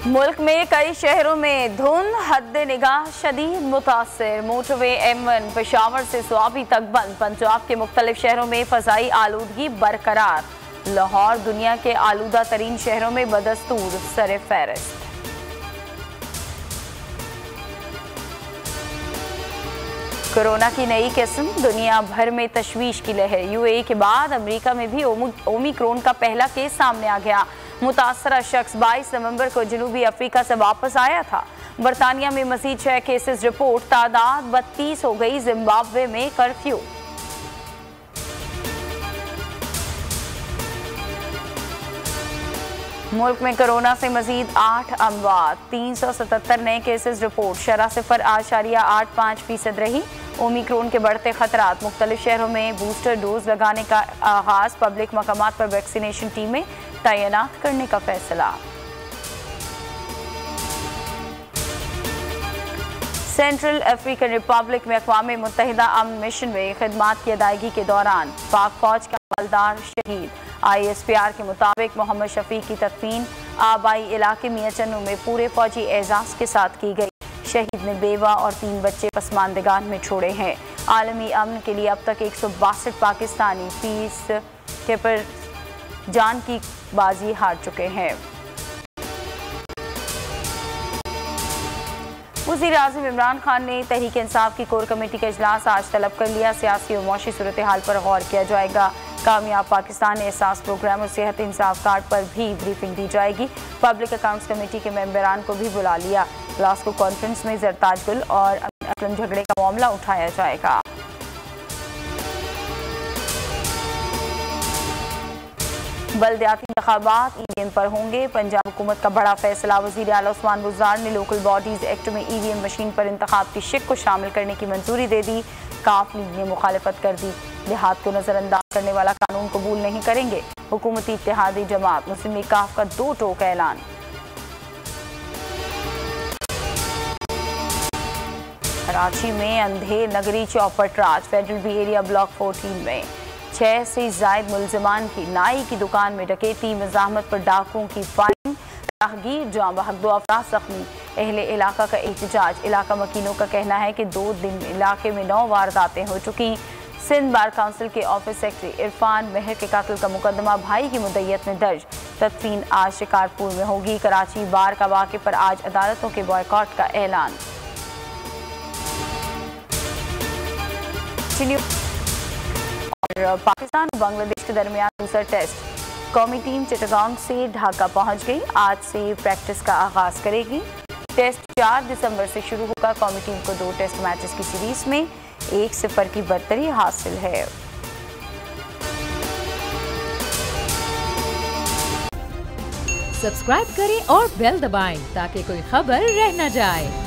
मुल्क में कई शहरों में धुंध, हद निगाह शदीद मुतासिर। मोटरवे M1 पेशावर से स्वाबी तक बंद। पंजाब के मुख्तलिफ शहरों में फ़ज़ाई आलूदगी बरकरार। लाहौर दुनिया के आलूदा तरीन शहरों में बदस्तूर सरे फहरिस्त। कोरोना की नई किस्म, दुनिया भर में तशवीश की लहर। UAE के बाद अमेरिका में भी ओमिक्रॉन का पहला केस सामने आ गया। मुतासरा शख्स 22 नवंबर को जनूबी अफ्रीका से वापस आया था। बरतानिया में मजीद 6 केसेस रिपोर्ट, तादाद 32 हो गई। जिम्बाब्वे में कर्फ्यू। मुल्क में कोरोना से मजीद 8 अमवात, 377 नए केसेस रिपोर्ट। शरह 0.85% रही। ओमिक्रॉन के बढ़ते खतरात। मुख्तलिफ शहरों में बूस्टर डोज लगाने का आगाज। पब्लिक मकामात पर वैक्सीनेशन टीमें तैनात करने का फैसला। सेंट्रल अफ्रीकन रिपब्लिक में अक़वाम मुत्तहिदा अमन मिशन में खिदमात की अदायगी के दौरान पाक फौज का हवलदार शहीद। ISPR के मुताबिक मोहम्मद शफीक की तदफीन आबाई इलाके मियां चन्नू में पूरे फौजी एजाज के साथ की गई। शहीद ने बेवा और 3 बच्चे पसमानदगान में छोड़े हैं। आलमी अमन के लिए अब तक 162 पाकिस्तानी पीस के पर जान की बाजी हार चुके हैं। वज़ीर-ए-आज़म इमरान खान ने तहरीक इंसाफ की कोर कमेटी का इजलास आज तलब कर लिया। सियासी और मौशी सूरत हाल पर गौर किया जाएगा। कामयाब पाकिस्तान एहसास प्रोग्राम और सेहत इंसाफ कार्ड पर भी ब्रीफिंग दी जाएगी। पब्लिक अकाउंट्स कमेटी के मेंबरान को भी बुला लिया। ग्लासगो कॉन्फ्रेंस में जरताज गुल और असलम झगड़े का मामला उठाया जाएगा। बल्दियाती इंतखाबात EVM पर होंगे। पंजाब हुकूमत का बड़ा फैसला। वज़ीर आला उस्मान बुज़दार ने लोकल बॉडीज एक्ट में EVM मशीन पर इंतखाब की शिक को शामिल करने की मंजूरी दे दी। काफ लीग ने मुखालिफत कर दी। देहात को नजरअंदाज करने वाला कानून कबूल नहीं करेंगे। हुकूमती इत्तेहादी जमात मुस्लिम लीग काफ का 2 टोक ऐलान। कराची में अंधेर नगरी चौपट राज। फेडरल बी एरिया ब्लॉक 14 में 6 से जायद मुलजमान की नाई की दुकान में डकैती। मज़ाहमत पर डाकुओं की फायरिंग। राहगीर जाँ बहक 2 अफराद जख्मी। अहले इलाका का एहतजाज। इलाका मकीनों का कहना है कि 2 दिन इलाके में 9 वारदातें हो चुकी। सिंध बार काउंसिल के ऑफिस सेक्रेटरी इरफान मेहर के कातिल का मुकदमा भाई की मुद्दईयत में दर्ज। तदफीन आज शिकारपुर में होगी। कराची बार का वाक़े पर आज अदालतों के बॉयकॉट का ऐलान। और पाकिस्तान और बांग्लादेश के दरमियान दूसरा टेस्ट। कौमी टीम चिटागोंग से ढाका पहुंच गई। आज से प्रैक्टिस का आगाज करेगी। टेस्ट 4 दिसंबर से शुरू होगा। कौमी टीम को 2 टेस्ट मैचेस की सीरीज में 1-0 की बरतरी हासिल है। सब्सक्राइब करें और बेल दबाएं ताकि कोई खबर रह न जाए।